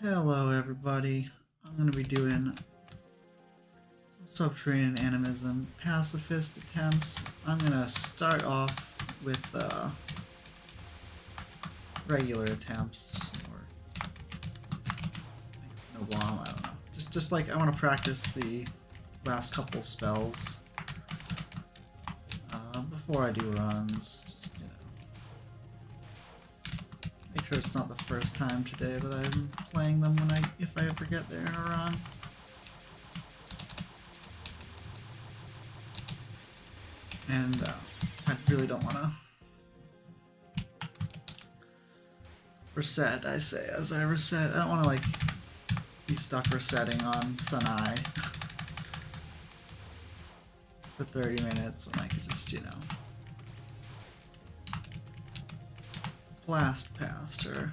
Hello everybody, I'm going to be doing some subterranean animism pacifist attempts. I'm going to start off with regular attempts, or no bomb, I don't know. Just like I want to practice the last couple spells before I do runs, just, make sure it's not the first time today that I'm playing them if I ever get there in a run. And I really don't want to reset, I say, as I reset. I don't want to, like, be stuck resetting on Sanai for 30 minutes when I could just, blast past her.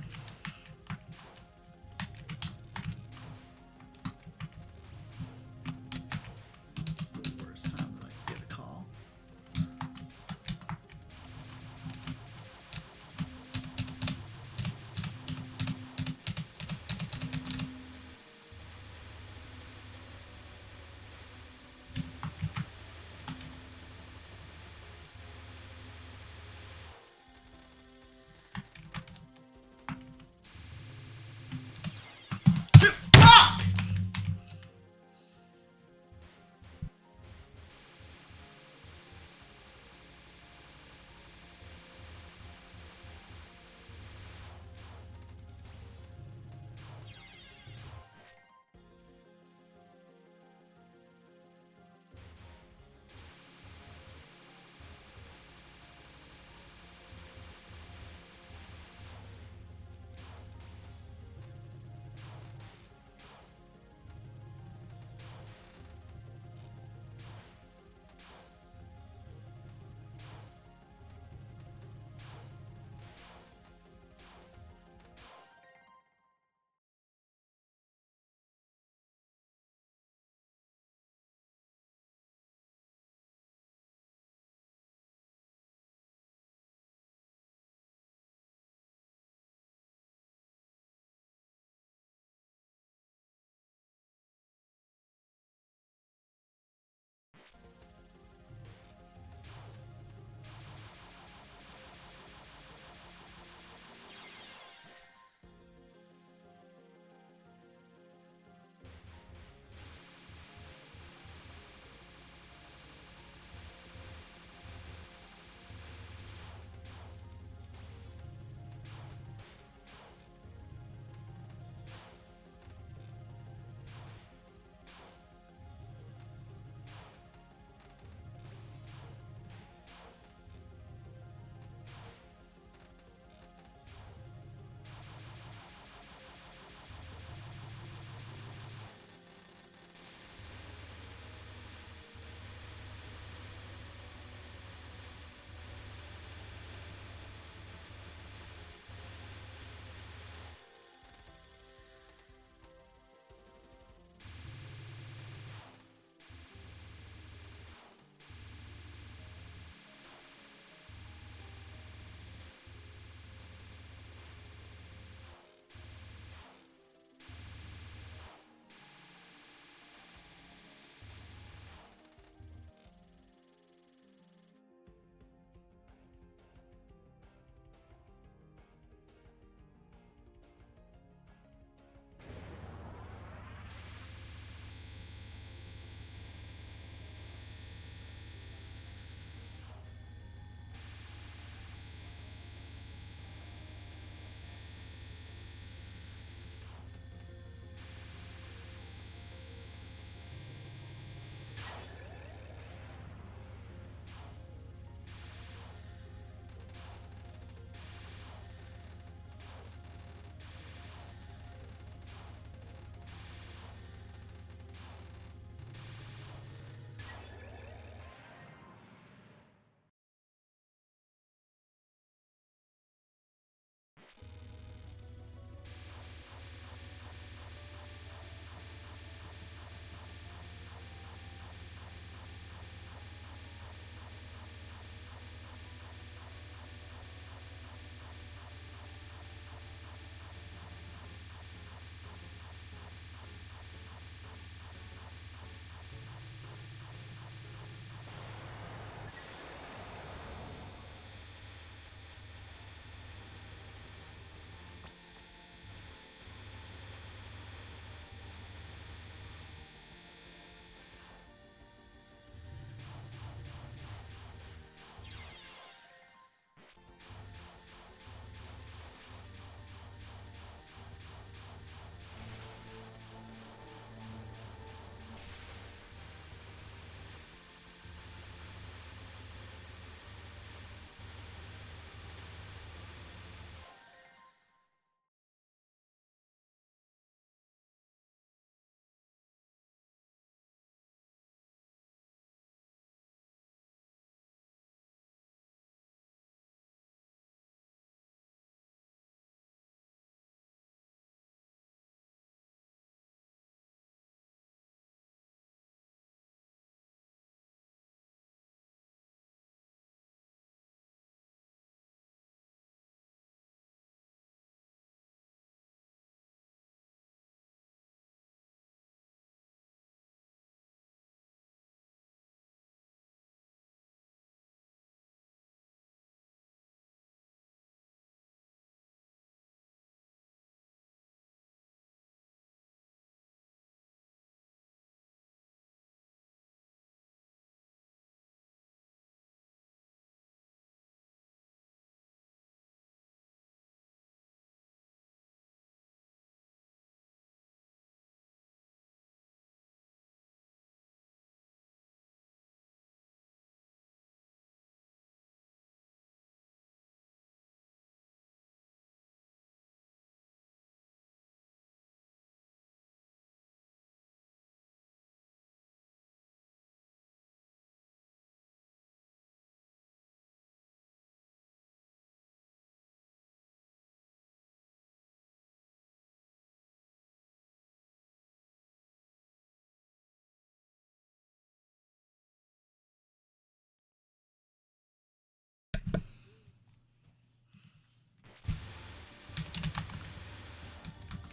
It's the worst time that I could get a call.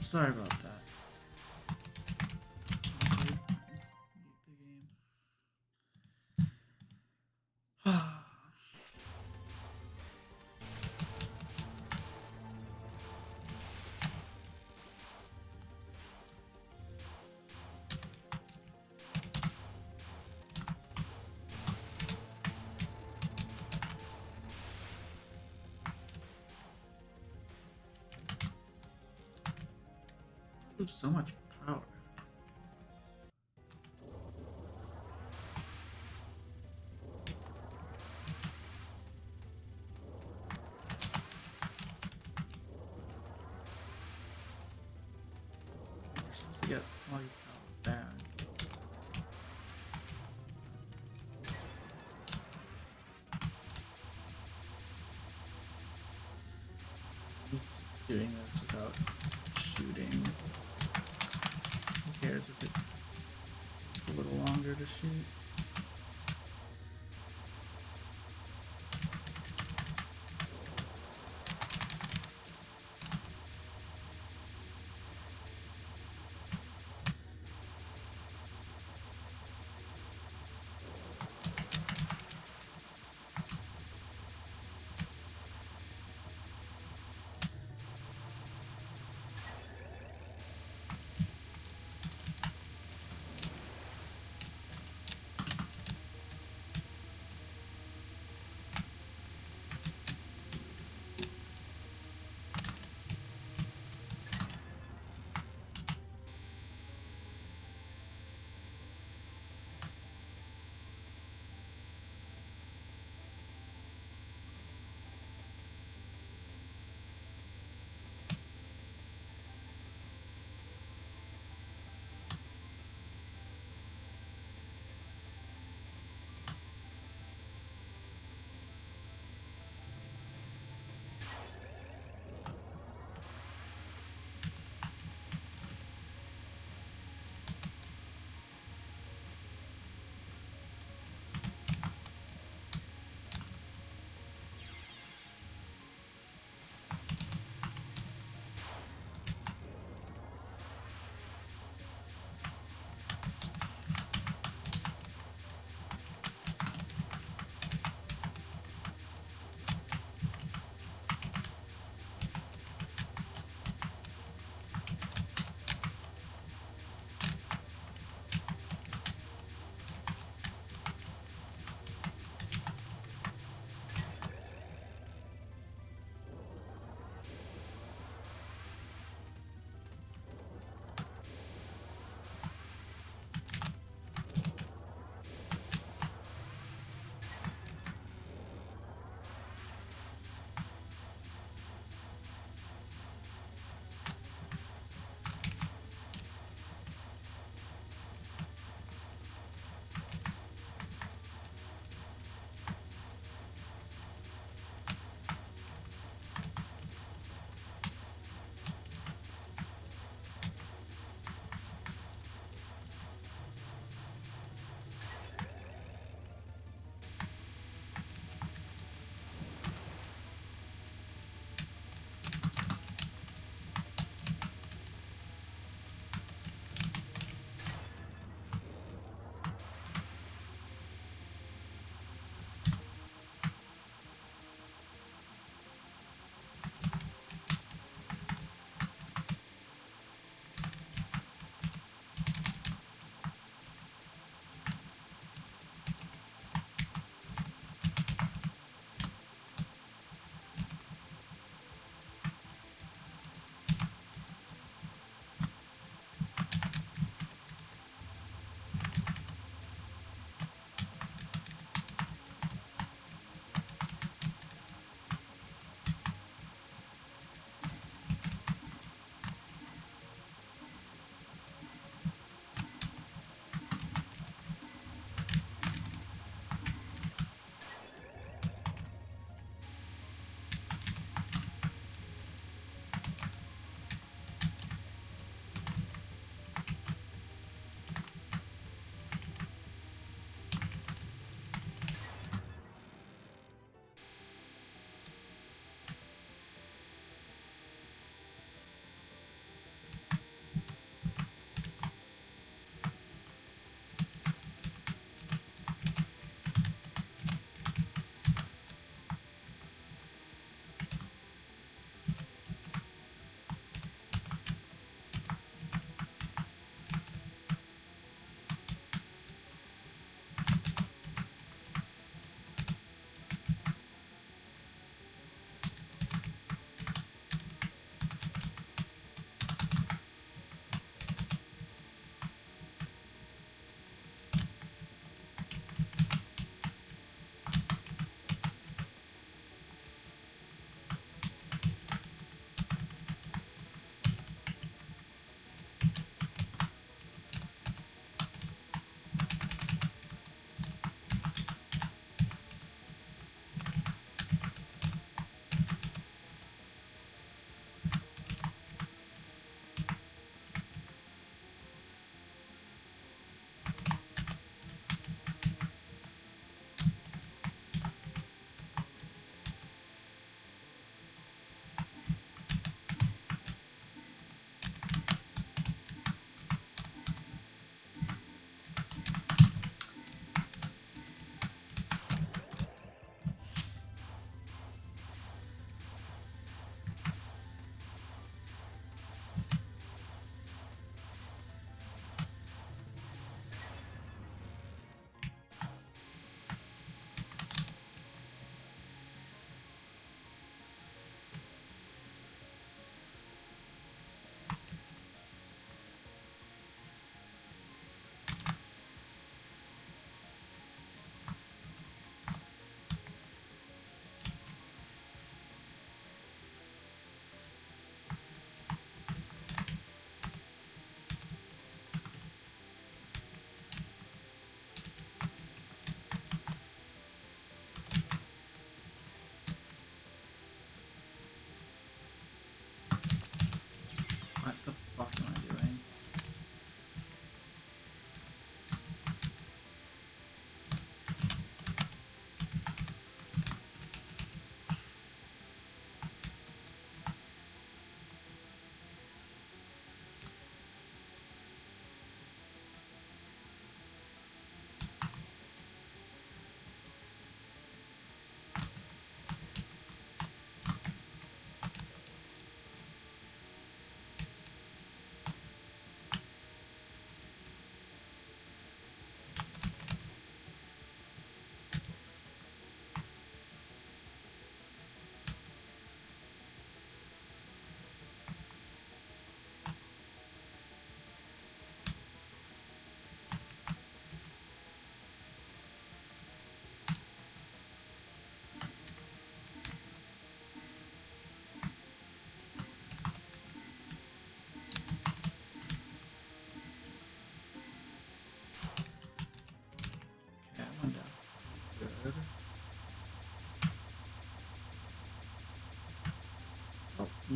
Sorry about that. Mute the game. There's so much power. You're supposed to get all your power back. I'm used to doing this without shooting. Who cares if it takes a little longer to shoot?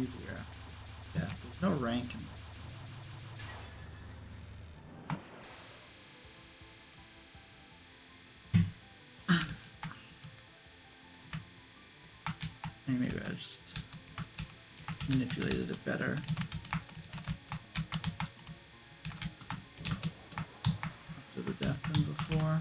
easier. Yeah, there's no rank in this. Maybe I just manipulated it better. After the death than before.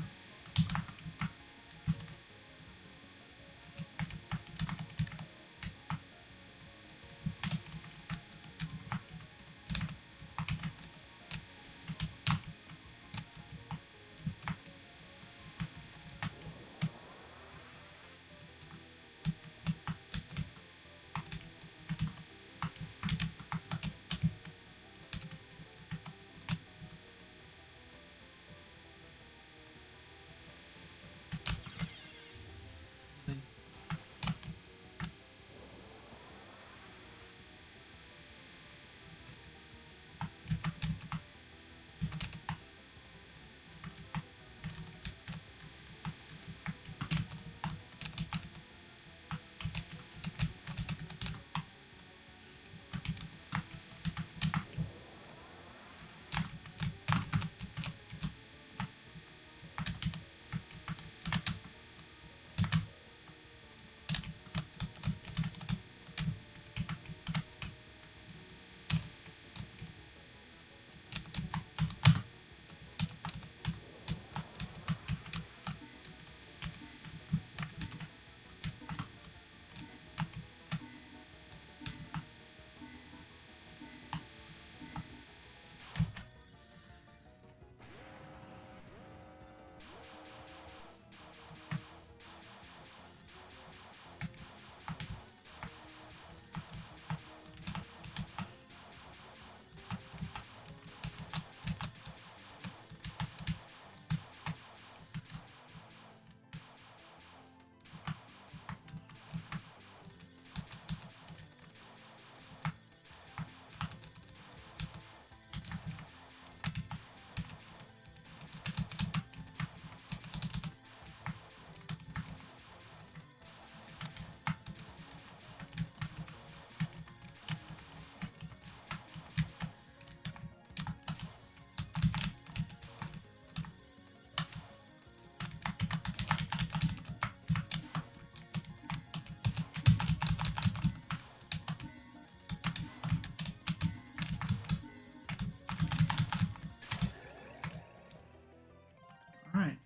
Alright.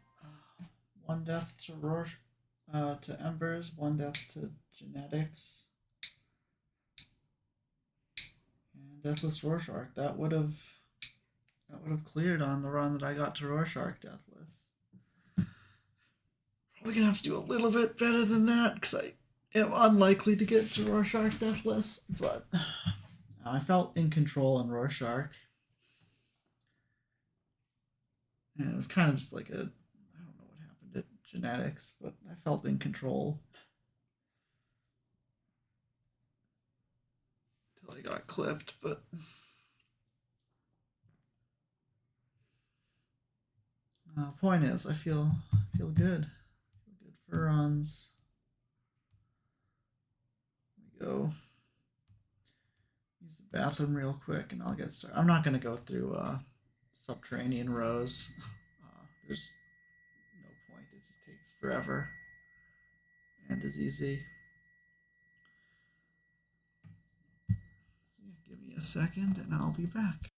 One death to to Embers, one death to Genetics. And Deathless Rorschach. That would have cleared on the run that I got to Rorschach Deathless. Probably gonna have to do a little bit better than that because I am unlikely to get to Rorschach Deathless, but I felt in control in Rorschach. And it was kind of just like I don't know what happened at Genetics, but I felt in control until I got clipped. But point is, I feel good. Feel good for runs. Let me go use the bathroom real quick, and I'll get started. I'm not going to go through subterranean rows. There's no point. It just takes forever and is easy. So yeah, give me a second, and I'll be back.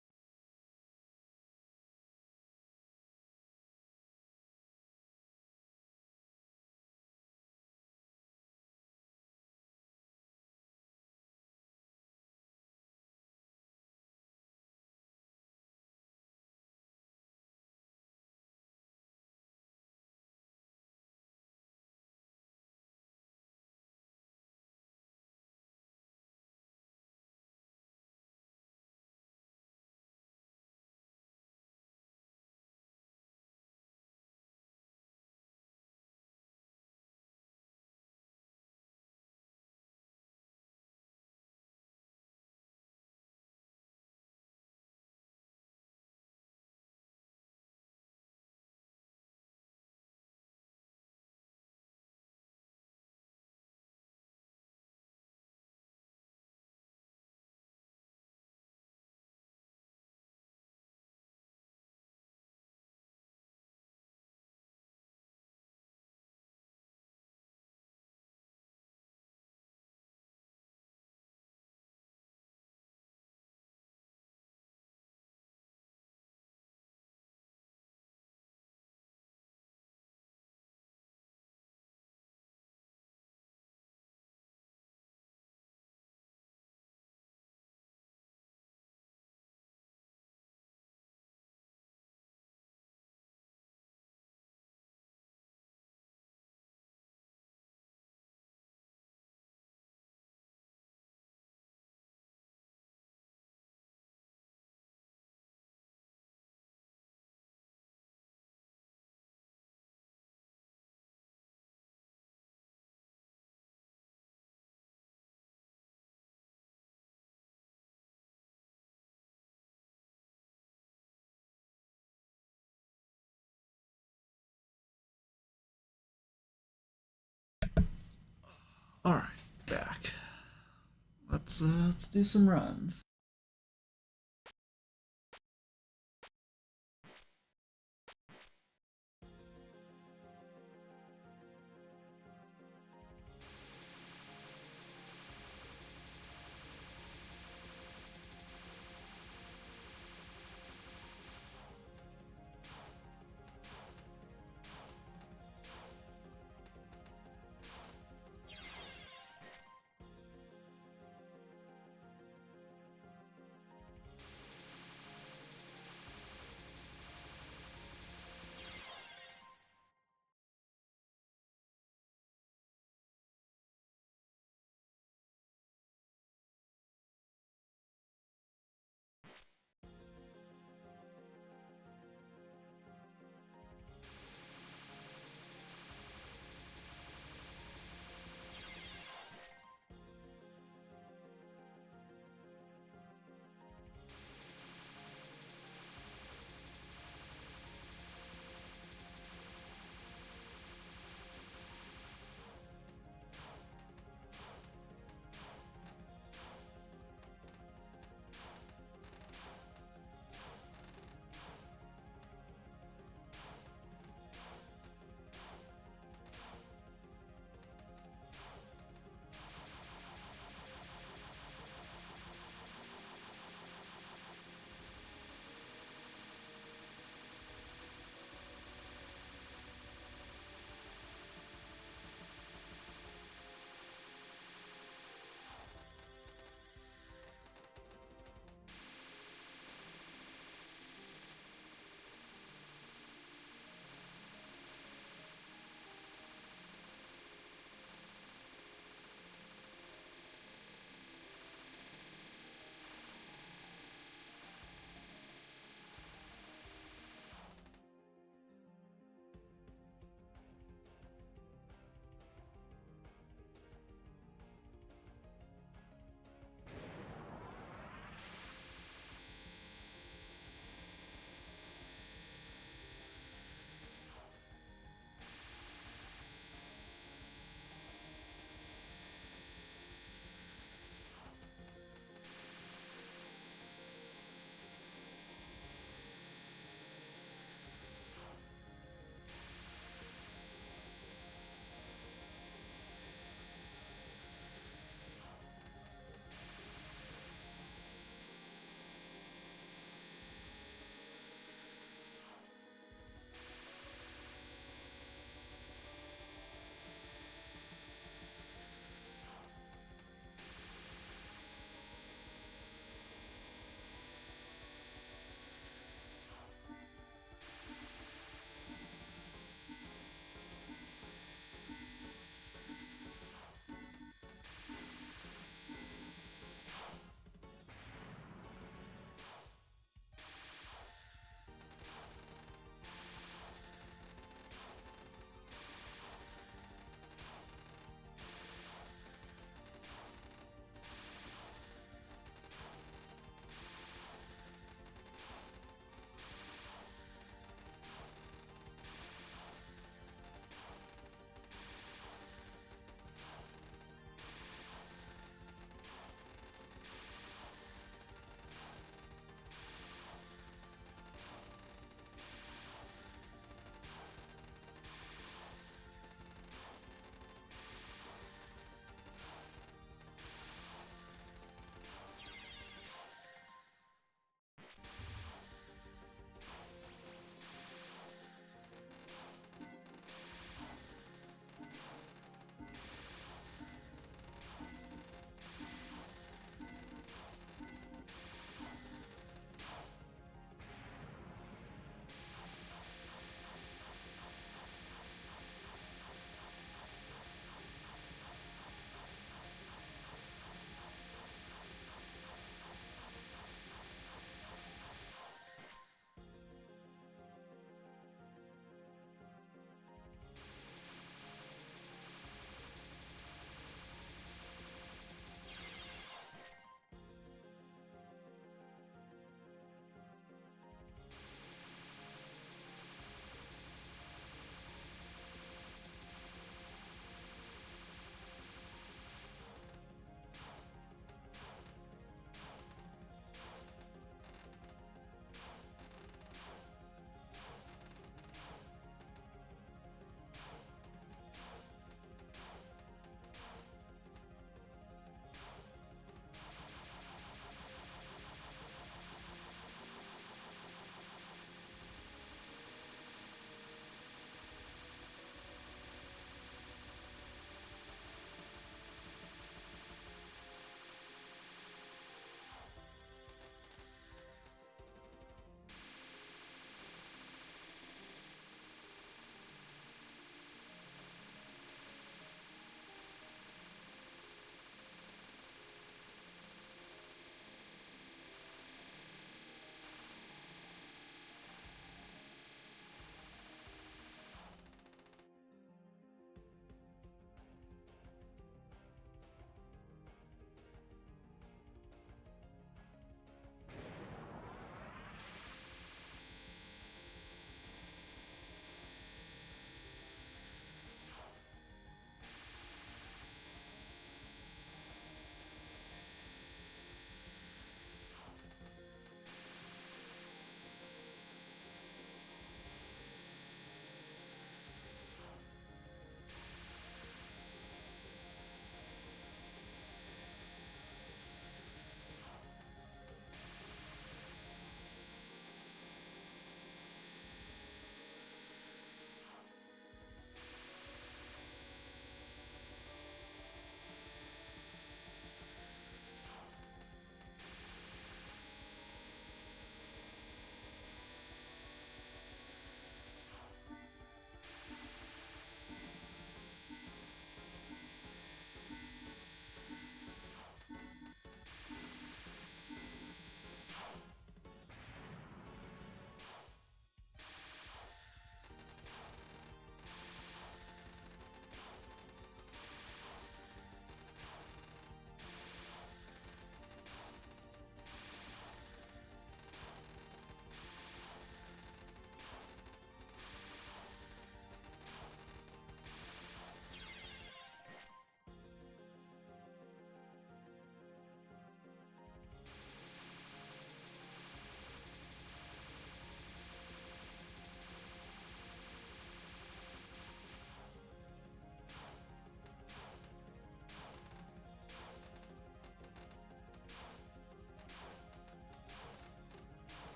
All right, back. Let's do some runs.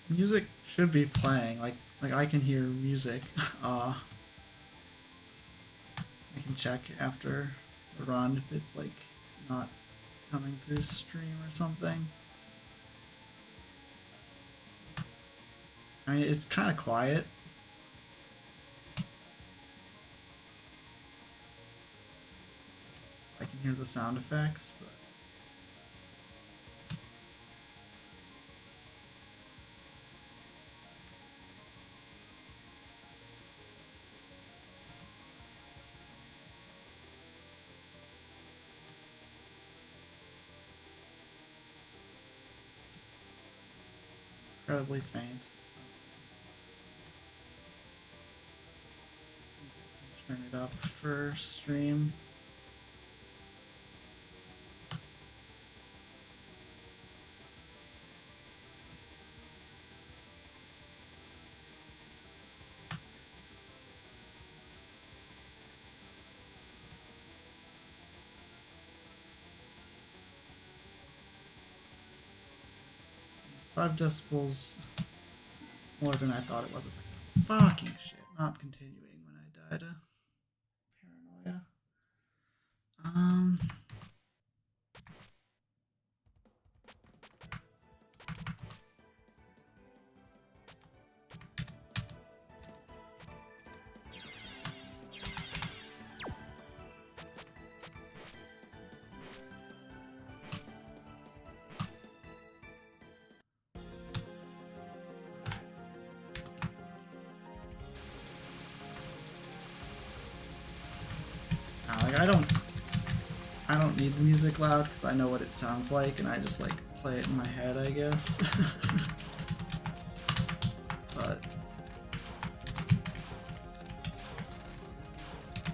Music should be playing. Like I can hear music. I can check after the run if it's like not coming through stream or something. I mean, it's kind of quiet. I can hear the sound effects, but incredibly faint. Turn it up for stream. It's 5 decibels more than I thought it was a second. Fucking shit. Not continuing when I died of paranoia. Like I don't need the music loud because I know what it sounds like and I just like play it in my head, I guess. But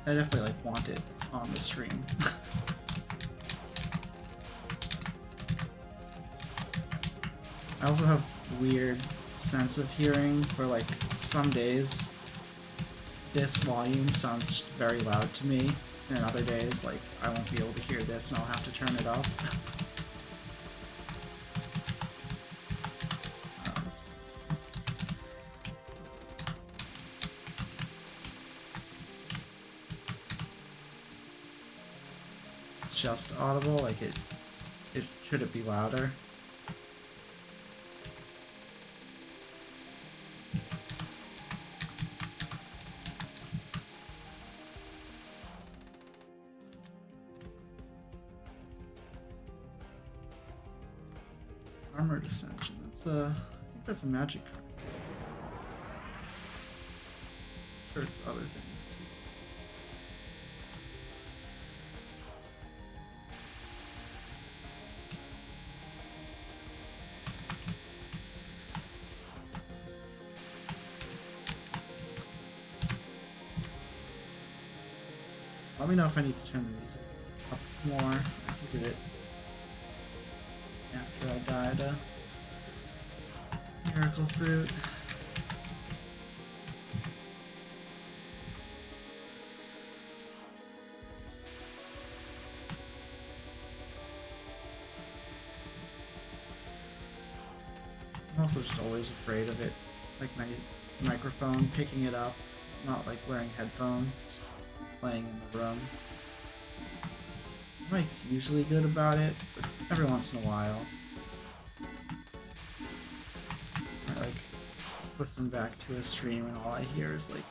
I definitely like want it on the stream. I also have weird sense of hearing where like some days this volume sounds just very loud to me, and other days like I won't be able to hear this and I'll have to turn it up. It's just audible, like it should it be louder? Armored Ascension. That's I think that's a magic card. I'm sure it's other things too. Let me know if I need to turn the music up more. I did it after I died a miracle fruit. I'm also just always afraid of it, like my microphone picking it up, not like wearing headphones, it's just playing in the room. The mic's usually good about it, but every once in a while I like listen back to a stream and all I hear is like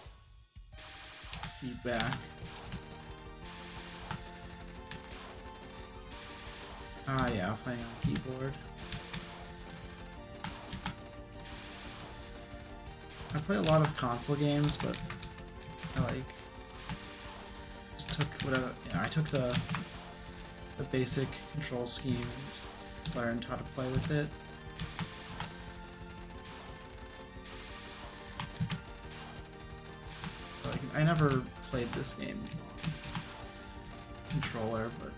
feedback. Ah yeah, playing on a keyboard. I play a lot of console games, but I like just took whatever. Yeah, I took the basic control scheme and just learned how to play with it. So, like, I never played this game on controller, but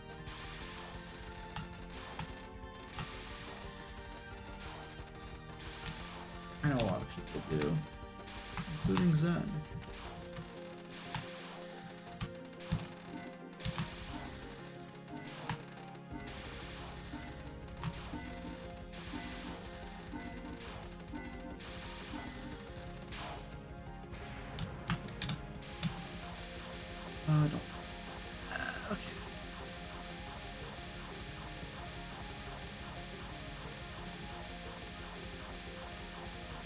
I know a lot of people do, including Zen.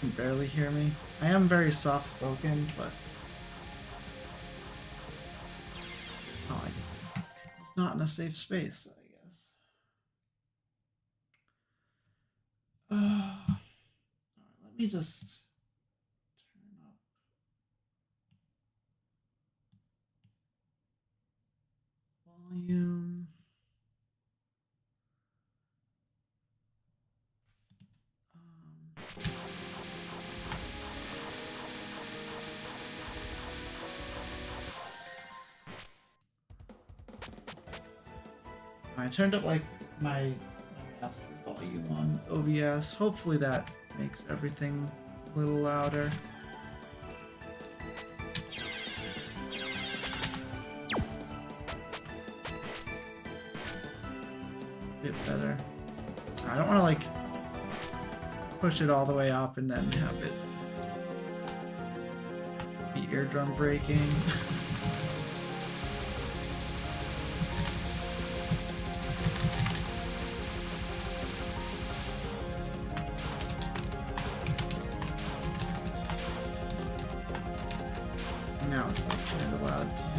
can barely hear me. I am very soft-spoken, but... Oh, I was not in a safe space, I guess. Alright, let me just turn up volume. I turned up like my master volume on OBS. Hopefully that makes everything a little louder. A bit better. I don't want to like push it all the way up and then have it be eardrum breaking. Now it's like kind of loud to me.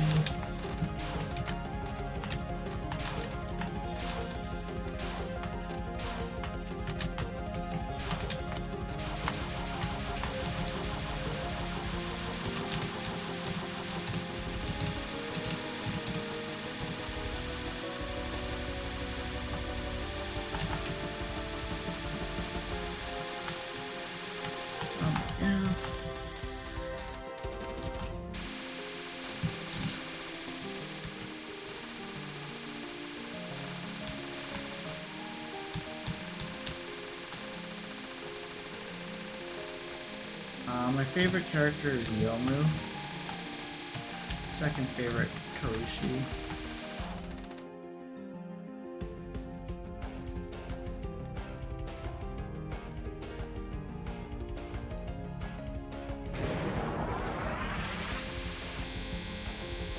My favorite character is Zemoo. Second favorite, Koishi.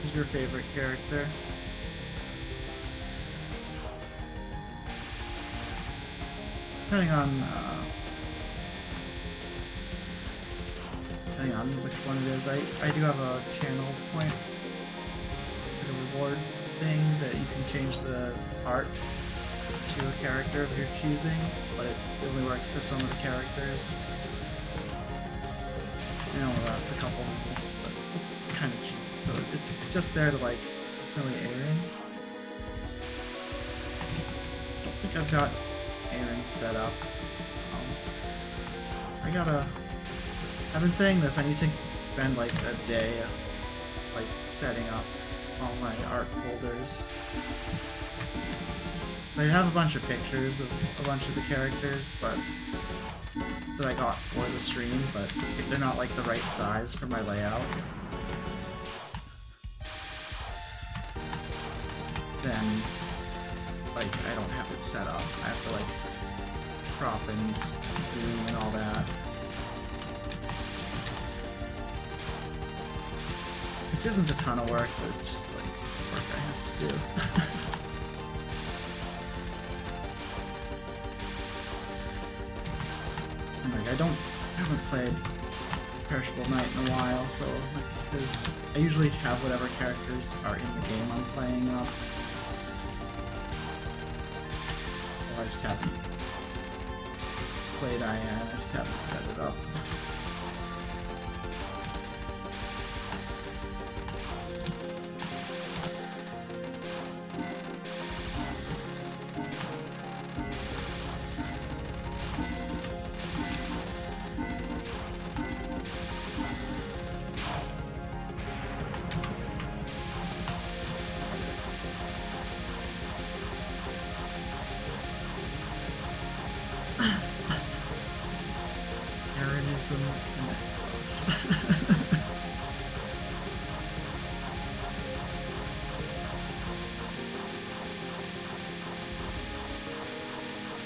Who's your favorite character? Depending on which one it is. I do have a channel point, like a reward thing that you can change the art to a character of your choosing, but it only works for some of the characters. It only lasts a couple minutes, but it's kind of cheap. So it's just there to like really Aaron. I don't think I've got Aaron set up. I've been saying this, I need to spend like a day like setting up all my art folders. I have a bunch of pictures of a bunch of the characters, but that I got for the stream, but if they're not like the right size for my layout, then like I don't have it set up. I have to like crop and zoom and all that. Which isn't a ton of work, but it's just like work I have to do. And like I haven't played Perishable Night in a while, so like, I usually have whatever characters are in the game I'm playing up. So I just haven't played IN, I just haven't set it up.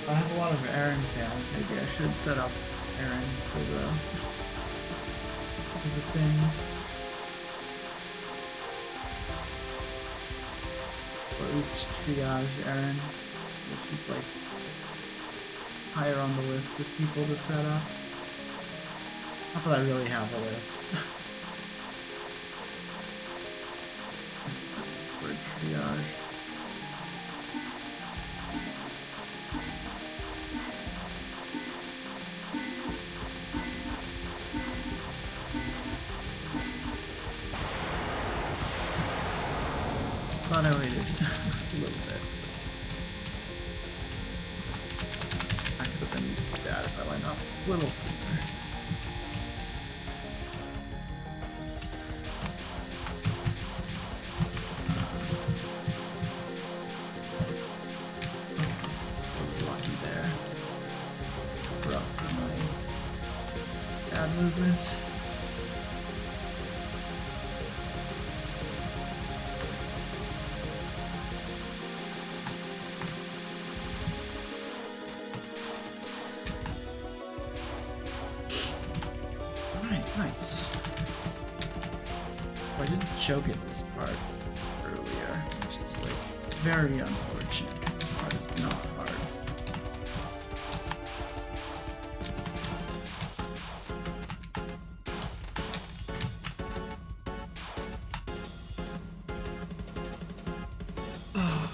I have a lot of Aaron fans. Maybe I should set up Aaron for the thing. Or at least triage Aaron, which is like higher on the list of people to set up. Not that I really have a list. Word triage. Thought I waited a little bit. I could have been bad if I went up a little sooner. Lucky there. Rough for my bad movements. Nice. Oh, I didn't choke at this part earlier, which is like very unfortunate because this part is not hard. Oh,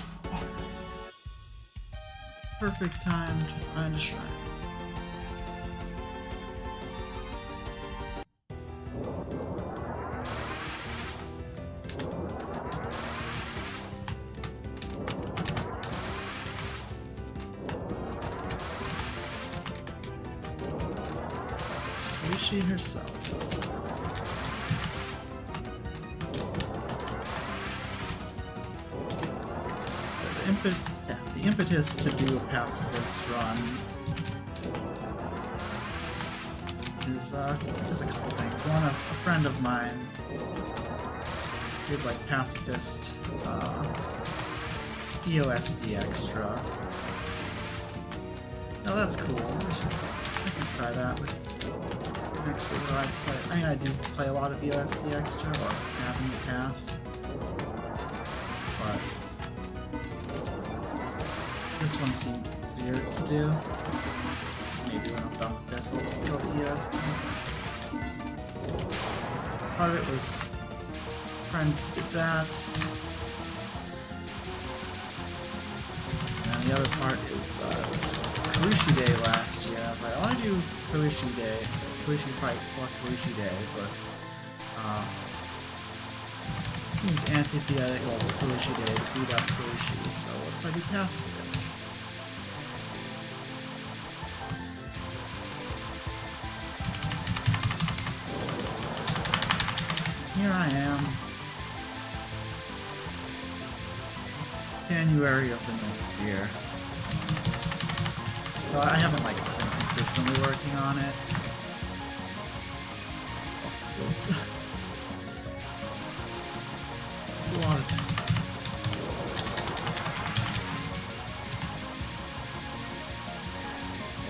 perfect time to find a shrine. She herself. The impetus to do a pacifist run is a couple things. One, a friend of mine did like pacifist EOSD Extra. No, that's cool. I can try that with next week. I do play a lot of USD Extra, or have in the past, but this one seemed easier to do. Maybe when I'm done with this, I'll go to USD. Part of it was a friend did that, and the other part is it was Karushi Day last year. I was like, I want to do Karushi Day. Karushi fight for Karushi Day, but seems antithetical to Karushi Day to beat up Karushi, so what if I do pacifist? Here I am. January of the next year. So I haven't like been consistently working on it. It's a lot of time.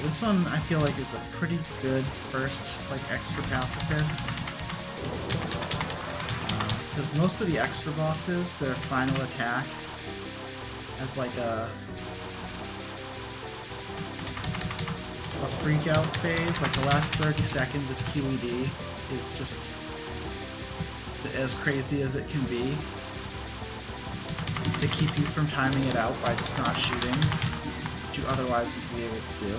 This one I feel like is a pretty good first like extra pacifist. Because most of the extra bosses, their final attack has like a freak out phase, like the last 30 seconds of QED is just as crazy as it can be to keep you from timing it out by just not shooting, which you otherwise would be able to do.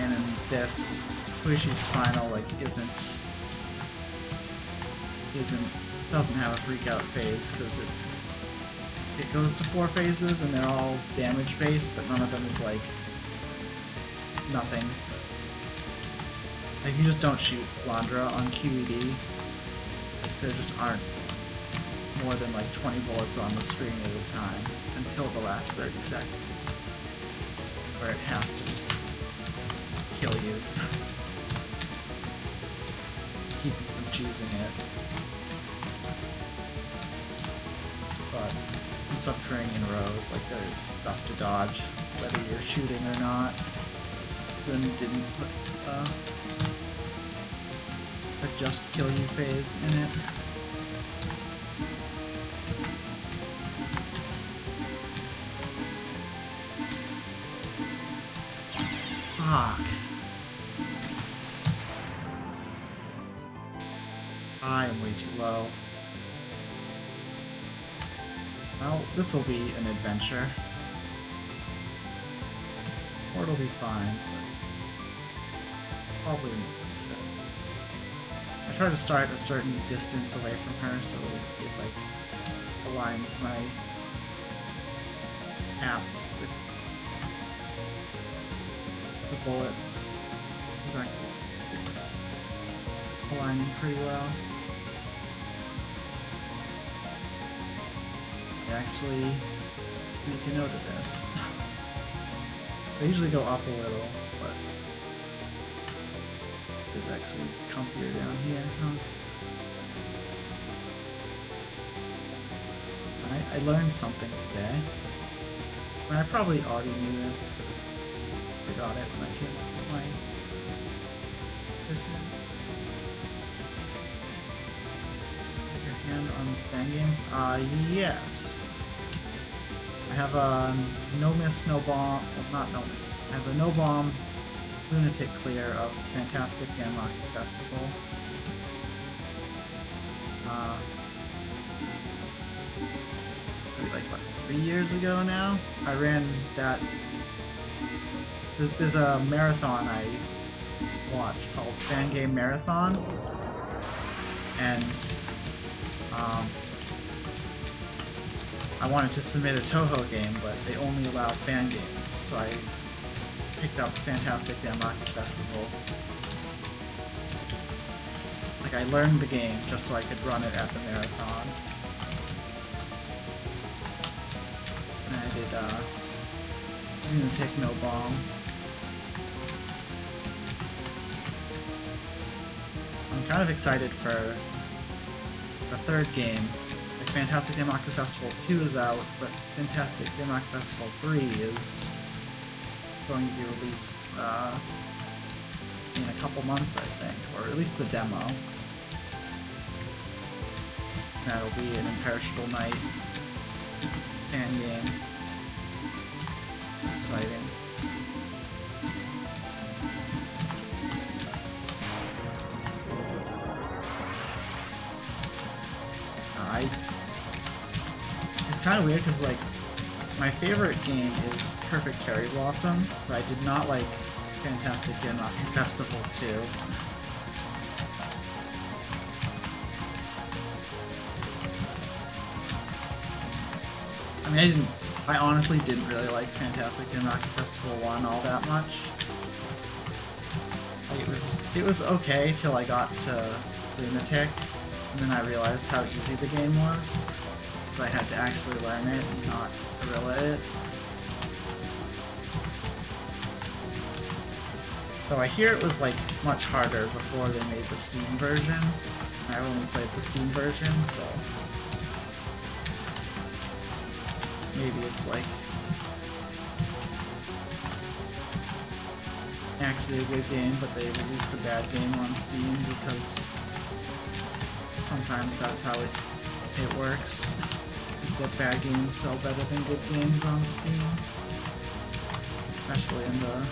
And in this, Koishi's final like doesn't have a freak out phase because it goes to 4 phases and they're all damage based, but none of them is like nothing. Like you just don't shoot Flandra on QED. Like there just aren't more than like 20 bullets on the screen at a time until the last 30 seconds, where it has to just kill you. Keep you from choosing it. But in subterranean rows, like there's stuff to dodge, whether you're shooting or not. So then it didn't put a just kill you phase in it. Fuck. I am way too low. Well, this will be an adventure. Or it'll be fine, but probably an adventure. I try to start a certain distance away from her so it like aligns my apps with the bullets. It's aligning pretty well. I actually make a note of this. I usually go up a little, but it's actually comfier down here, huh? I learned something today. I mean, I probably already knew this, but I forgot it when I came up with my person. Put your hand on fan games? Yes. I have a no miss, no bomb. Well, not no miss. I have a no bomb lunatic clear of Fantastic Denmark Festival. Like what, 3 years ago now? I ran that. There's a marathon I watched called Fan Game Marathon, and I wanted to submit a Touhou game, but they only allow fan games, so I picked up Fantastic Denmark Festival. Like, I learned the game just so I could run it at the marathon. And I did, Lunatic No Bomb. I'm kind of excited for the third game. Like, Fantastic Democracy Festival 2 is out, but Fantastic Democracy Festival 3 is going to be released in a couple months, I think, or at least the demo. That'll be an Imperishable Night fan game. It's exciting. It's kind of weird because, like, my favorite game is Perfect Cherry Blossom, but I did not like Fantastic Denmark Festival 2. I mean, I honestly didn't really like Fantastic Denmark Festival 1 all that much. Like, it was okay till I got to Lunatic, and then I realized how easy the game was. So I had to actually learn it and not gorilla it. Though I hear it was like much harder before they made the Steam version. I only played the Steam version, so maybe it's like actually a good game, but they released a bad game on Steam because sometimes that's how it works. Is that bad games sell better than good games on Steam, especially in the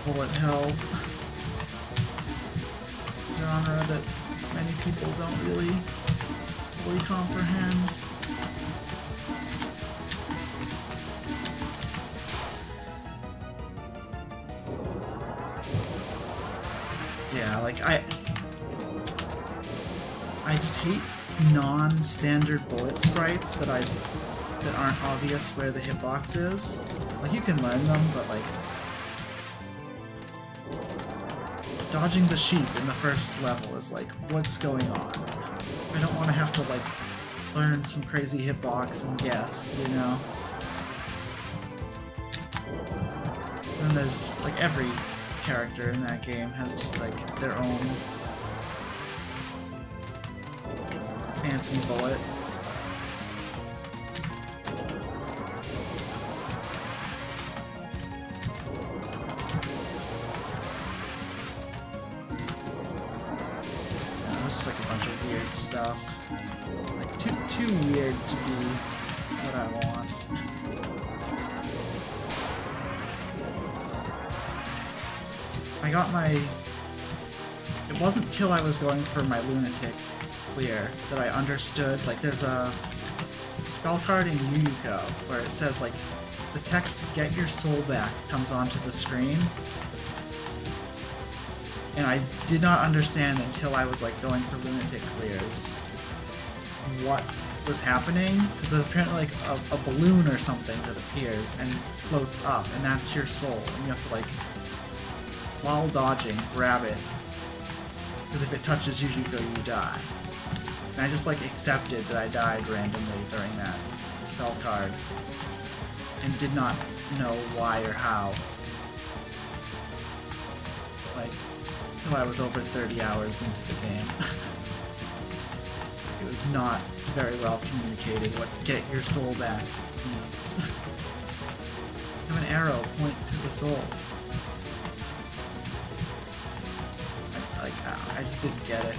bullet hell genre that many people don't really fully comprehend. Yeah, like I just hate non-standard bullet sprites that aren't obvious where the hitbox is. Like, you can learn them, but like dodging the sheep in the first level is like, what's going on? I don't want to have to like learn some crazy hitbox and guess, you know? And there's just like every character in that game has just like their own fancy bullet. It's just like a bunch of weird stuff. Like too weird to be what I want. I got my... It wasn't till I was going for my lunatic clear that I understood, like, there's a spell card in Yu Yu Go where it says, like, the text "Get your soul back" comes onto the screen. And I did not understand until I was, like, going for lunatic clears what was happening, because there's apparently, like, a balloon or something that appears and floats up, and that's your soul, and you have to, like, while dodging, grab it, because if it touches you, you die. And I just, like, accepted that I died randomly during that spell card, and did not know why or how. Like, until I was over 30 hours into the game. It was not very well communicated what "get your soul back" means. Have an arrow point to the soul. I just didn't get it.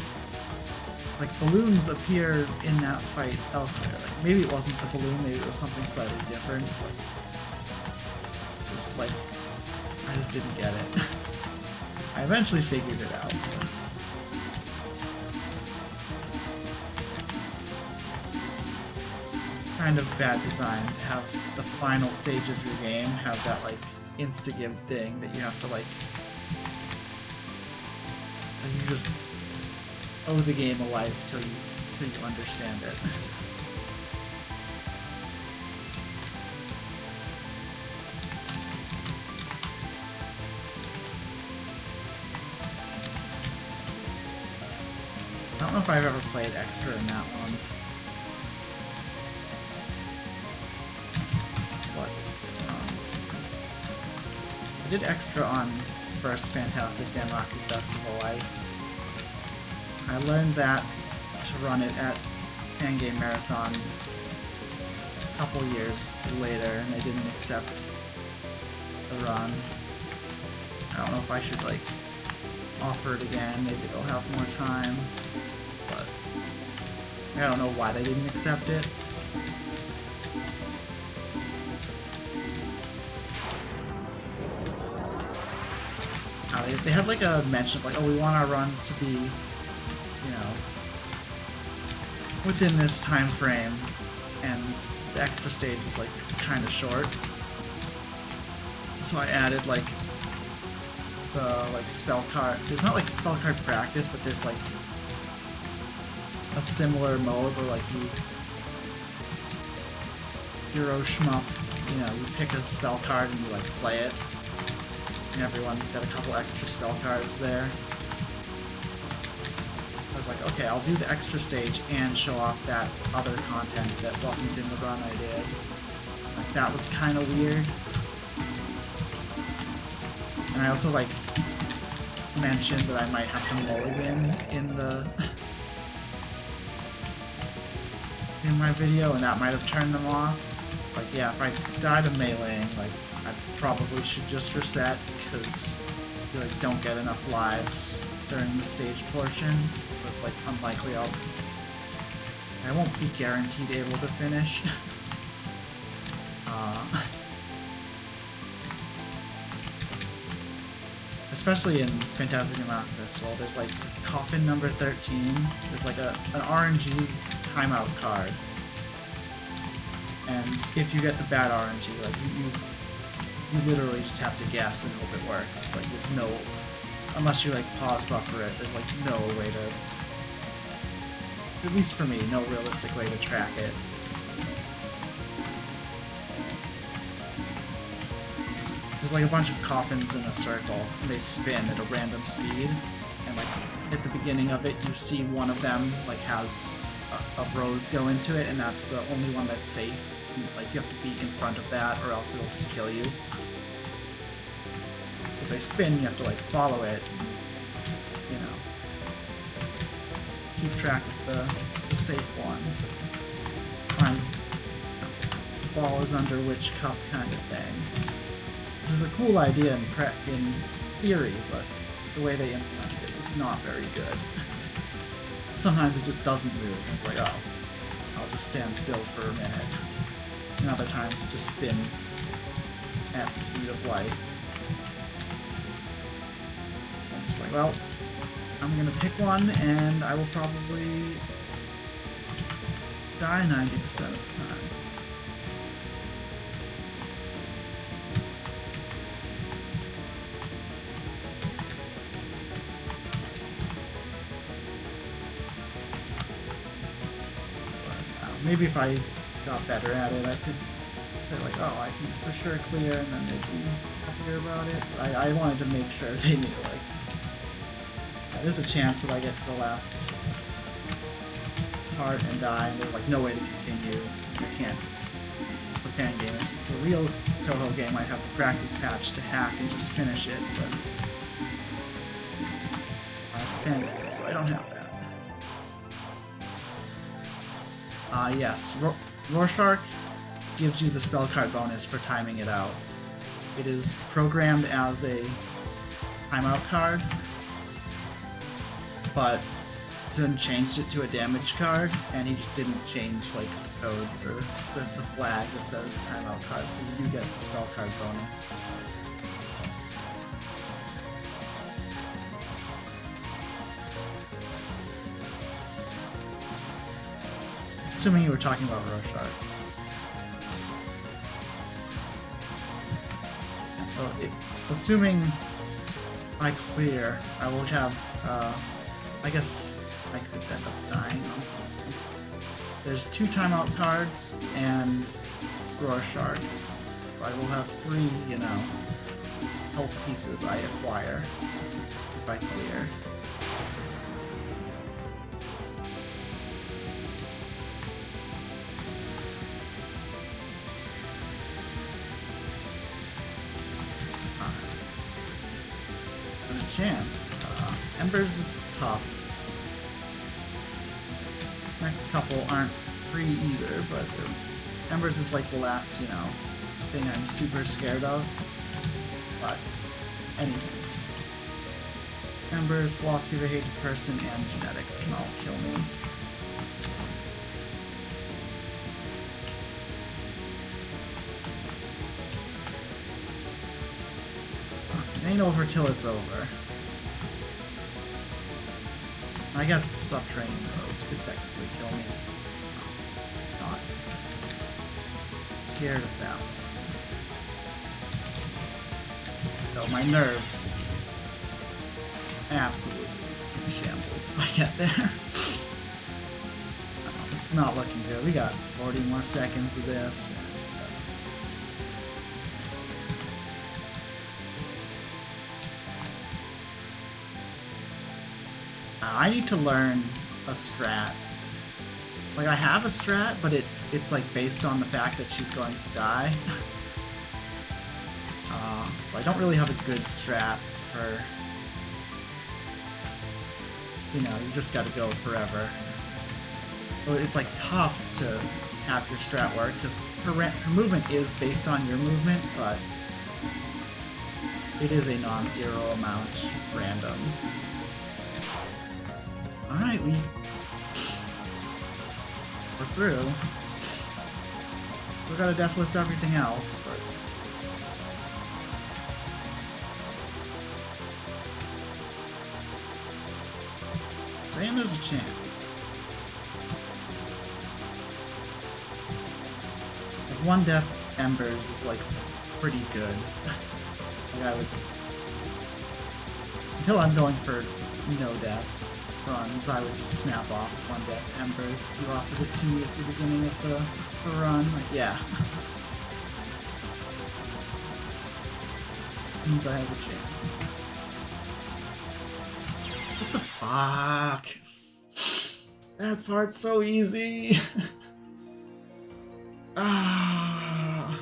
Like, balloons appear in that fight elsewhere. Like, maybe it wasn't the balloon, maybe it was something slightly different. But it was just like, I just didn't get it. I eventually figured it out. Kind of bad design to have the final stage of your game have that, like, insta-give thing that you have to, like, you just owe the game a life till you understand it. I don't know if I've ever played Extra in that one. What is going on? I did Extra on first Fantastic Danmaku Festival. I learned that to run it at Fangame Marathon a couple years later, and they didn't accept the run. I don't know if I should, like, offer it again. Maybe they'll have more time, but I don't know why they didn't accept it. They had, like, a mention of, like, oh, we want our runs to be, you know, within this time frame, and the extra stage is, like, kind of short. So I added, like, the, like, spell card. There's not, like, spell card practice, but there's, like, a similar mode where, like, Euro shmup, you know, you pick a spell card and you, like, play it. And everyone's got a couple extra spell cards there. So I was like, okay, I'll do the extra stage and show off that other content that wasn't in the run I did. Like, that was kind of weird. And I also, like, mentioned that I might have to mulligan in my video, and that might have turned them off. It's like, yeah, if I died of meleeing, like, I probably should just reset, because you, like, don't get enough lives during the stage portion, so it's, like, unlikely I won't be guaranteed able to finish. Especially in Fantastic Danmaku Festival, there's, like, coffin number 13, there's, like, an RNG timeout card, and if you get the bad RNG, like, you literally just have to guess and hope it works. Like, there's no... Unless you, like, pause buffer it, there's, like, no way to... At least for me, no realistic way to track it. There's, like, a bunch of coffins in a circle, and they spin at a random speed, and, like, at the beginning of it, you see one of them, like, has a rose go into it, and that's the only one that's safe. And, like, you have to be in front of that, or else it'll just kill you. So if they spin, you have to, like, follow it, and, you know, keep track of the safe one. Find the ball is under which cup kind of thing. Which is a cool idea in theory, but the way they implemented it is not very good. Sometimes it just doesn't move, and it's like, oh, I'll just stand still for a minute. And other times it just spins at the speed of light. well, I'm gonna pick one, and I will probably die 90% of the time. Maybe if I got better at it, I could say like, oh, I can for sure clear, and then they'd be happier about it. But I wanted to make sure they knew, like, there's a chance that I get to the last part and die, and there's like no way to continue. I can't. It's a fan game. If it's a real Touhou game, I'd have the practice patch to hack and just finish it, but it's a fan game, so I don't have that. Yes, Rorschach gives you the spell card bonus for timing it out. It is programmed as a timeout card, but Zun changed it to a damage card, and he just didn't change like the code for the flag that says timeout card, so you do get the spell card bonus. Assuming you were talking about Rorschach. So, assuming I clear, I will have, I guess I could end up dying on something. There's 2 timeout cards and Rorschach. So I will have 3, you know, health pieces I acquire if I clear. Chance. Embers is tough. Next couple aren't free either, but Embers is like the last, you know, thing I'm super scared of. But anyway. Embers, Philosophy of a Hated Person, and Genetics can all kill me. So. It ain't over till it's over. I guess Subterranean Rose could technically kill me. Not scared of that one. Though my nerves will be absolutely in shambles if I get there. It's not looking good. We got 40 more seconds of this. I need to learn a strat. Like, I have a strat, but it's like based on the fact that she's going to die. So I don't really have a good strat for, you know, you just gotta go forever. So it's like tough to have your strat work, because her movement is based on your movement, but it is a non-zero amount random. Alright, we're through. Still gotta deathless everything else, but... saying there's a chance. Like, 1 death Embers is, like, pretty good. Like, I would... until I'm going for no death runs, I would just snap off 1 death Embers if you offered it to me at the beginning of the run. Like, yeah. Means I have a chance. What the fuck? That part's so easy. Ah.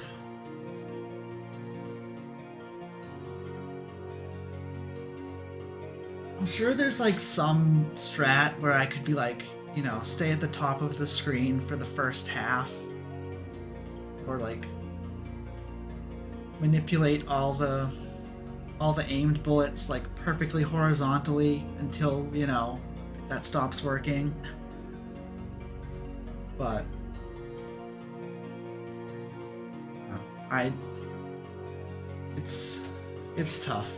I'm sure there's like some strat where I could be like, you know, stay at the top of the screen for the first half. Or like manipulate all the aimed bullets like perfectly horizontally until, you know, that stops working. But it's tough.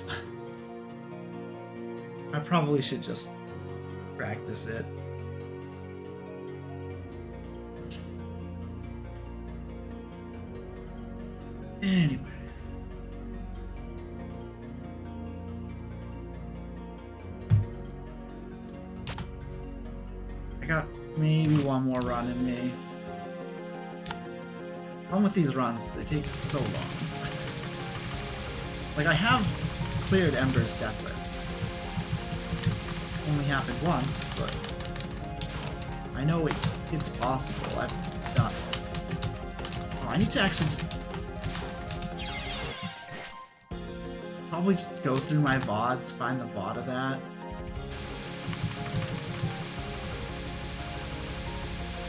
I probably should just practice it. Anyway. I got maybe one more run in me. Problem with these runs is they take so long. Like, I have cleared Ember's Deathless. Only happened once, but I know it's possible. I've done it. Oh, I need to actually just probably just go through my VODs, find the VOD of that.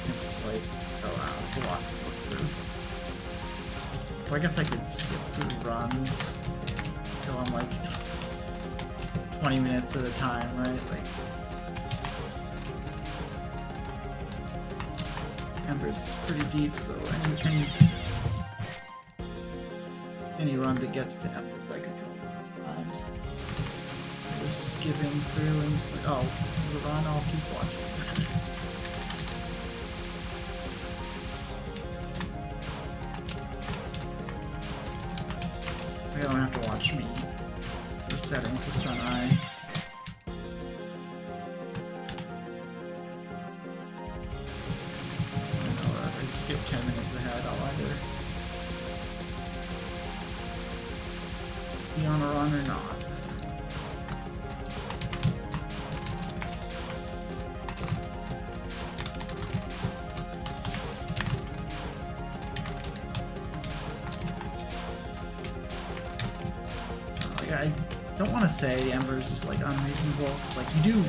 And just like, oh wow, it's a lot to look through. So I guess I could skip through runs until I'm like 20 minutes at a time, right? Like, Ember's pretty deep, so any run that gets to Embers I could probably find. Just skipping through and just like, oh, this is a run, I'll keep watching. I don't have to watch me resetting to Sun Eye. If I skip 10 minutes ahead, I'll either be on a run or not. I don't want to say Ember's is like unreasonable. It's like you do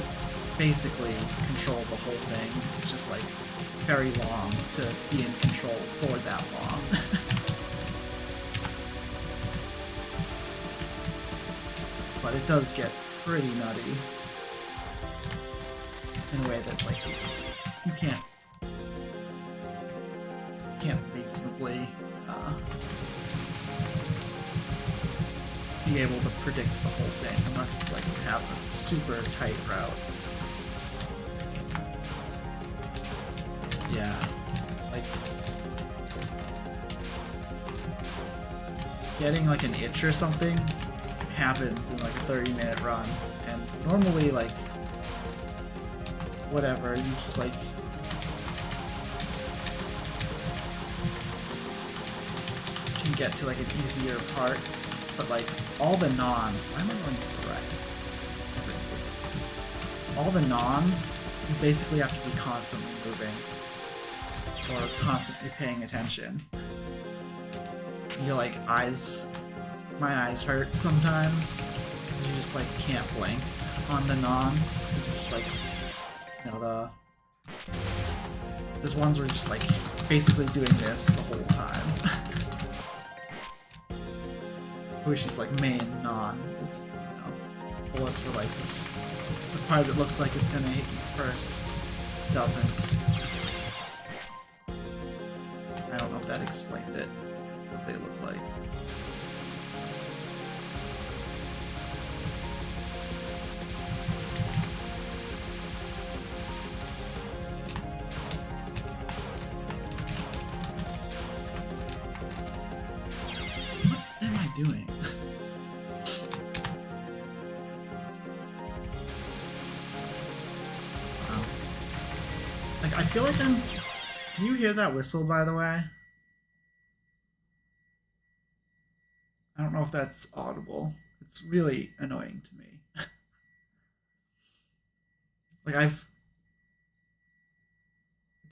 basically control the whole thing. It's just like very long to be in control for that long. But it does get pretty nutty in a way that's like you can't reasonably be able to predict the whole thing unless like you have a super tight route. Yeah, like getting like an itch or something happens in like a 30-minute run, and normally like whatever, you just like can get to like an easier part. But like all the nons, why am I going to the right? All the nons, you basically have to be constantly moving or constantly paying attention. And you're like my eyes hurt sometimes because you just like can't blink on the nons. Because you're just like, you know, there's ones where you're just like basically doing this the whole time. Which is like main non, is, you know, bullets were like this, the part that looks like it's gonna hit you first doesn't. I don't know if that explained it, what they look like. What am I doing? Like, I feel like I'm... Can you hear that whistle, by the way? I don't know if that's audible. It's really annoying to me. Like, I've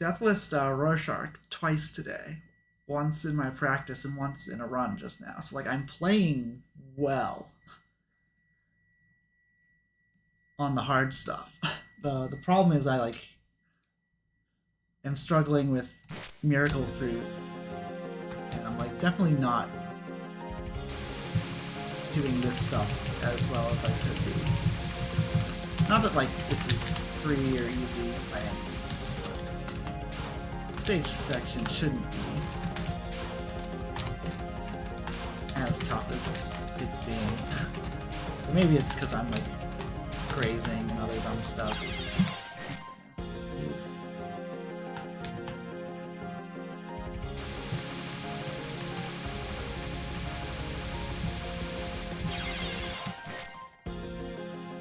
Deathlessed Rorschach twice today. Once in my practice and once in a run just now. So, like, I'm playing well on the hard stuff. The problem is I am struggling with Miracle Fruit, and I'm like definitely not doing this stuff as well as I could be. Not that like this is free or easy by any means, but the stage section shouldn't be as tough as it's being. But maybe it's because I'm like grazing and other dumb stuff. Jeez.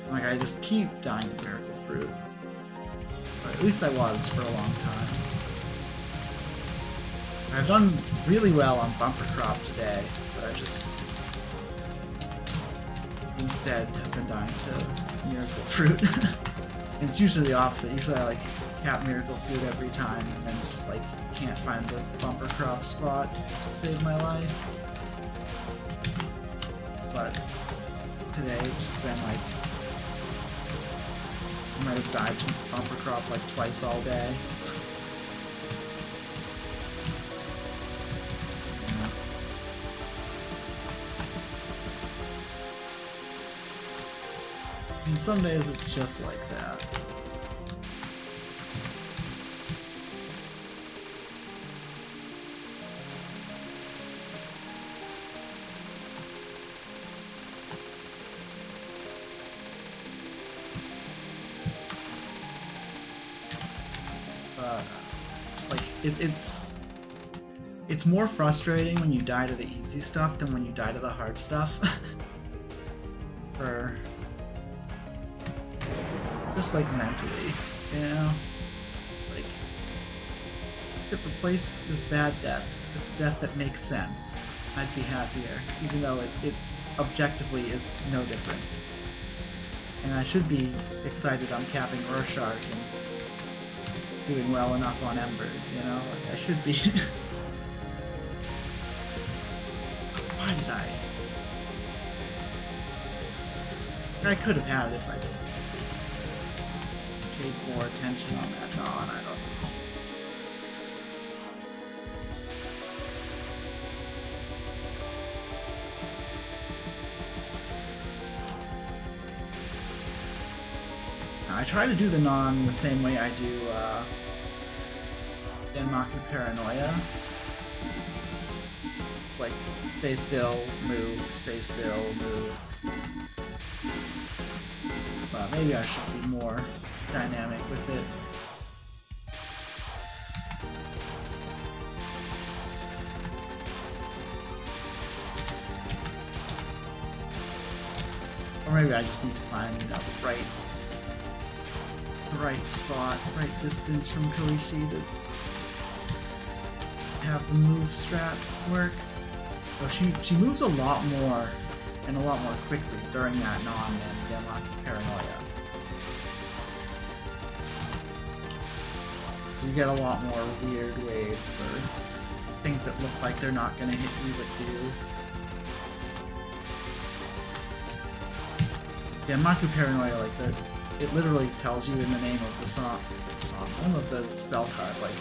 Like, I just keep dying to Miracle Fruit. Or at least I was for a long time. I've done really well on Bumper Crop today, but I just instead have been dying to Miracle Fruit. And it's usually the opposite. Usually I like cap Miracle Fruit every time and then just like can't find the Bumper Crop spot to save my life. But today it's just been like I might have died to Bumper Crop like twice all day. And some days it's just like that. Just like it's more frustrating when you die to the easy stuff than when you die to the hard stuff. For just like mentally, you know? Just like if replace this bad death with death that makes sense, I'd be happier, even though it objectively is no different. And I should be excited I'm capping Rorschach and doing well enough on Embers, you know? Like, I should be. Why did I could have had it if I just paid more attention on that Dawn, I don't know. I try to do the non the same way I do Denmaku Paranoia. It's like stay still, move, stay still, move. But maybe I should be more dynamic with it. Or maybe I just need to find, you know, the right spot, right distance from Koichi to have the move strat work. So she moves a lot more and a lot more quickly during that non than Denmaku Paranoia. So you get a lot more weird waves or things that look like they're not gonna hit you but do. Denmaku Paranoia, like it literally tells you in the name of the name of the spell card, like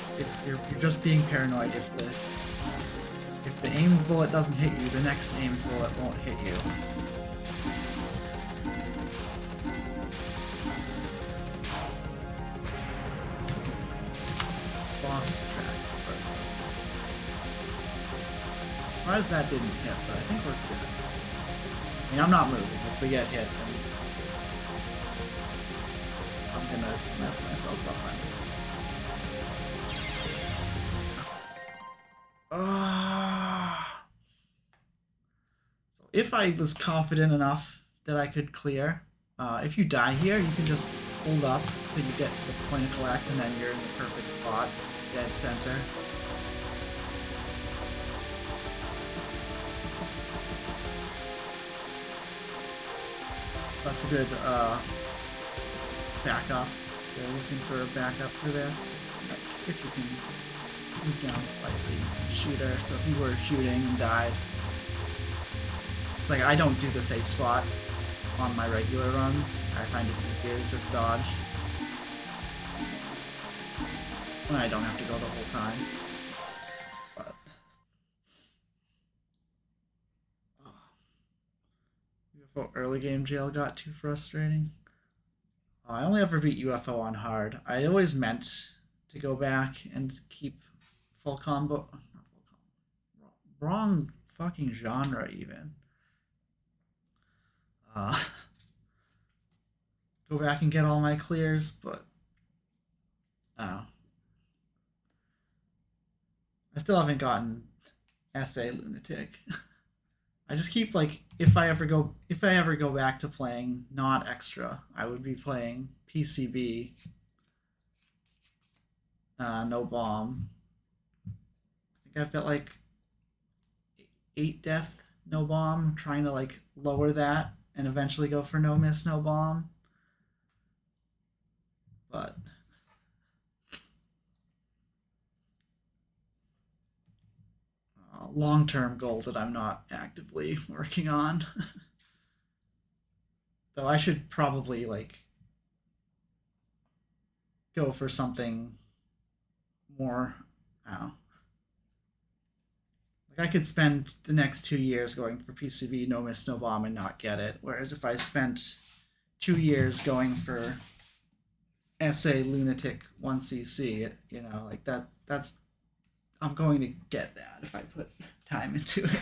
you're just being paranoid if the aimed bullet doesn't hit you, the next aimed bullet won't hit you. Lost track. Surprised that didn't hit, but I think we're good. I mean, I'm not moving. If we get hit, then I'm gonna mess myself up. So if I was confident enough that I could clear, if you die here, you can just hold up till you get to the point of collect, and then you're in the perfect spot, dead center. That's a good backup. We're looking for a backup for this. If you can move down slightly, shooter. So if you were shooting and died, it's like I don't do the safe spot on my regular runs. I find it easier to just dodge. And I don't have to go the whole time. But UFO early game jail got too frustrating. I only ever beat UFO on hard. I always meant to go back and keep full combo. Not full combo. Wrong fucking genre even. go back and get all my clears, but I still haven't gotten SA Lunatic. I just keep like if I ever go back to playing not extra, I would be playing PCB, no bomb. I think I've got like 8 death, no bomb. I'm trying to like lower that and eventually go for no miss, no bomb. But long-term goal that I'm not actively working on. Though I should probably like go for something more. I don't know. Like I could spend the next 2 years going for PCB, no miss, no bomb, and not get it. Whereas if I spent 2 years going for SA Lunatic 1cc, you know, like that's I'm going to get that if I put time into it.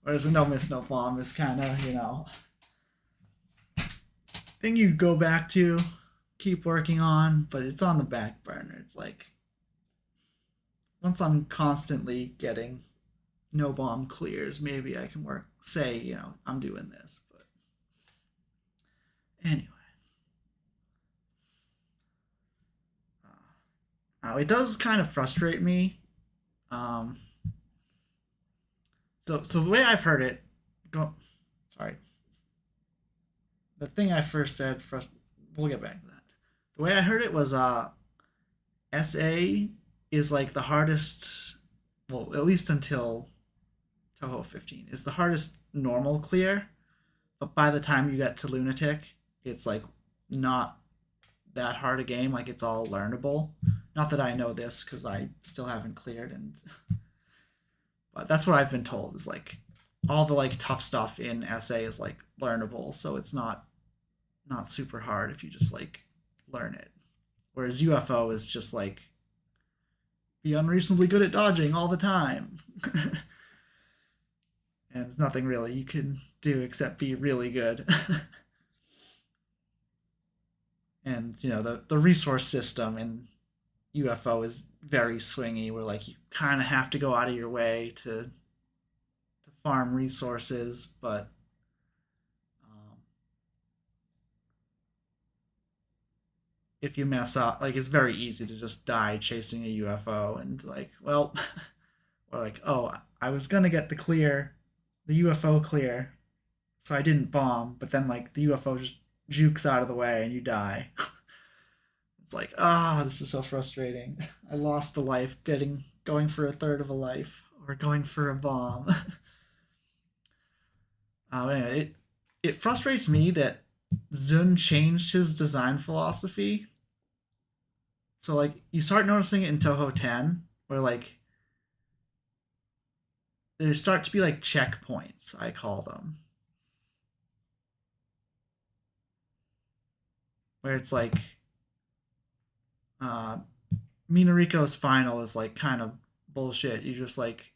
Whereas a no miss, no bomb is kind of, you know, thing you go back to, keep working on, but it's on the back burner. It's like once I'm constantly getting no bomb clears, maybe I can say, you know, I'm doing this. But anyway. It does kind of frustrate me. So the way I've heard it, sorry. The thing I first said, we'll get back to that. The way I heard it was, SA is like the hardest, well, at least until Touhou 15, is the hardest normal clear. But by the time you get to Lunatic, it's like not that hard a game. Like it's all learnable. Not that I know this because I still haven't cleared, and but that's what I've been told is like all the like tough stuff in SA is like learnable, so it's not super hard if you just like learn it. Whereas UFO is just like be unreasonably good at dodging all the time. And there's nothing really you can do except be really good. And you know the resource system in UFO is very swingy, where like you kind of have to go out of your way to farm resources, but if you mess up, like it's very easy to just die chasing a UFO, and like, well, or like, oh, I was gonna get the UFO clear, so I didn't bomb, but then like the UFO just jukes out of the way and you die. It's like, this is so frustrating. I lost a life going for a third of a life or going for a bomb. Anyway, it frustrates me that Zun changed his design philosophy. So like you start noticing it in Touhou 10, where like there start to be like checkpoints, I call them. Where it's like Minariko's final is like kind of bullshit. You just like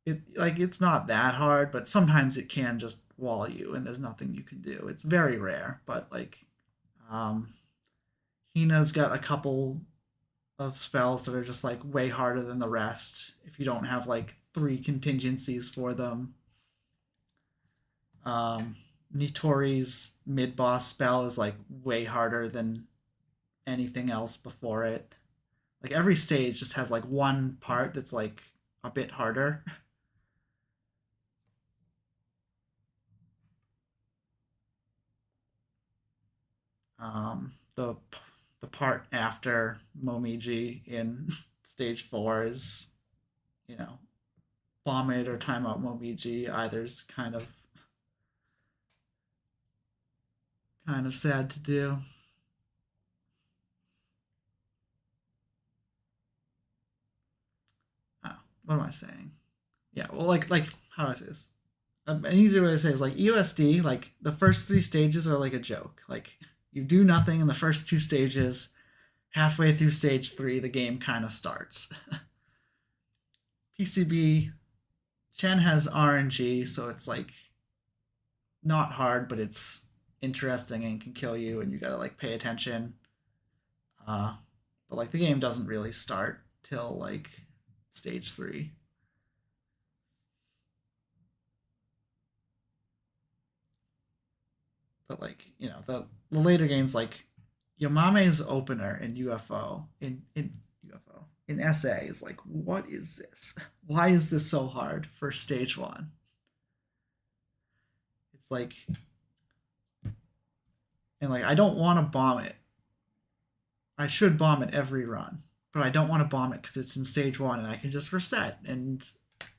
it's not that hard, but sometimes it can just wall you and there's nothing you can do. It's very rare, but like Hina's got a couple of spells that are just like way harder than the rest if you don't have like 3 contingencies for them. Nitori's mid boss spell is like way harder than anything else before it. Like every stage just has like one part that's like a bit harder. The part after Momiji in stage 4 is, you know, bomb it or time out Momiji. Either's kind of sad to do. What am I saying? Yeah, well, like how do I say this? An easier way to say is like USD. Like the first 3 stages are like a joke. Like you do nothing in the first 2 stages. Halfway through stage 3, the game kind of starts. PCB, Chen has RNG, so it's like not hard, but it's interesting and can kill you, and you gotta like pay attention. But like the game doesn't really start till like stage 3. But like the later games like Yamame's opener in UFO in SA is like, what is this? Why is this so hard for stage 1? It's like, and like I don't want to bomb it. I should bomb it every run, but I don't want to bomb it because it's in stage 1 and I can just reset and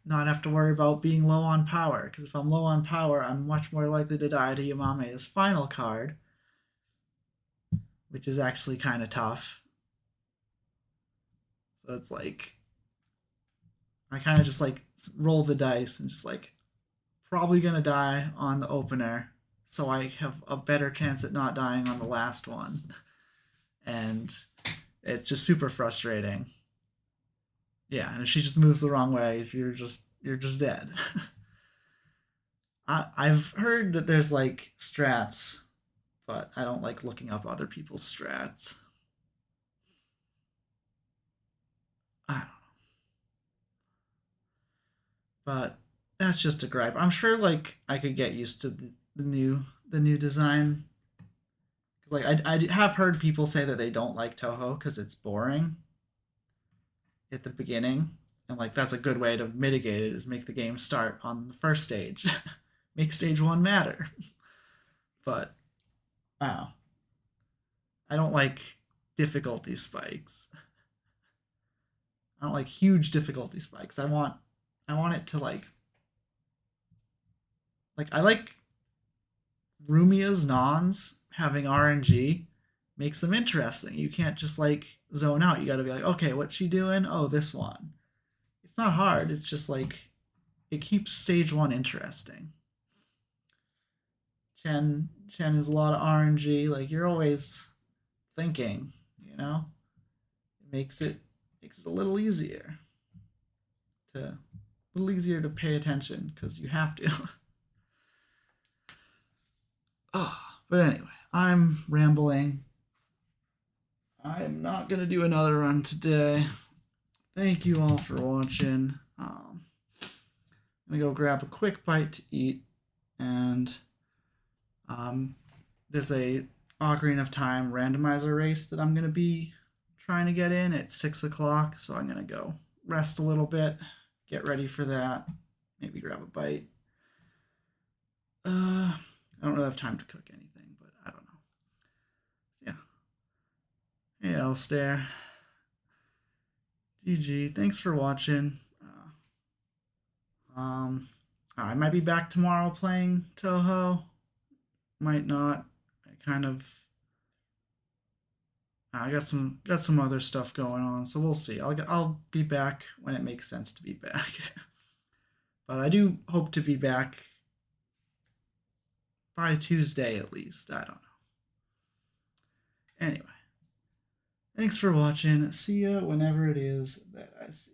not have to worry about being low on power. Because if I'm low on power, I'm much more likely to die to Yamame's final card, which is actually kind of tough. So it's like, I kind of just like roll the dice and just like, probably gonna die on the opener, so I have a better chance at not dying on the last one. And it's just super frustrating. Yeah, and if she just moves the wrong way, you're just dead. I've heard that there's like strats, but I don't like looking up other people's strats. I don't know. But that's just a gripe. I'm sure like I could get used to the new design. Cause like I have heard people say that they don't like Touhou because it's boring at the beginning, and like that's a good way to mitigate it is make the game start on the first stage, make stage 1 matter. But wow, I don't like difficulty spikes. I don't like huge difficulty spikes. I want it to like I like Rumia's nons having RNG makes them interesting. You can't just like zone out. You got to be like, okay, what's she doing? Oh, this one. It's not hard. It's just like it keeps stage 1 interesting. Chen is a lot of RNG. Like you're always thinking, It makes it a little easier to pay attention because you have to. Oh, but anyway, I'm rambling. I'm not gonna do another run today. Thank you all for watching. I'm gonna go grab a quick bite to eat, and there's a Ocarina of Time randomizer race that I'm gonna be trying to get in at 6 o'clock. So I'm gonna go rest a little bit, get ready for that, maybe grab a bite. I don't really have time to cook anything, but I don't know. Yeah. Hey, Elstair. GG. Thanks for watching. I might be back tomorrow playing Touhou. Might not. I got some other stuff going on, so we'll see. I'll be back when it makes sense to be back. But I do hope to be back by Tuesday at least. I don't know. Anyway, thanks for watching. See ya whenever it is that I see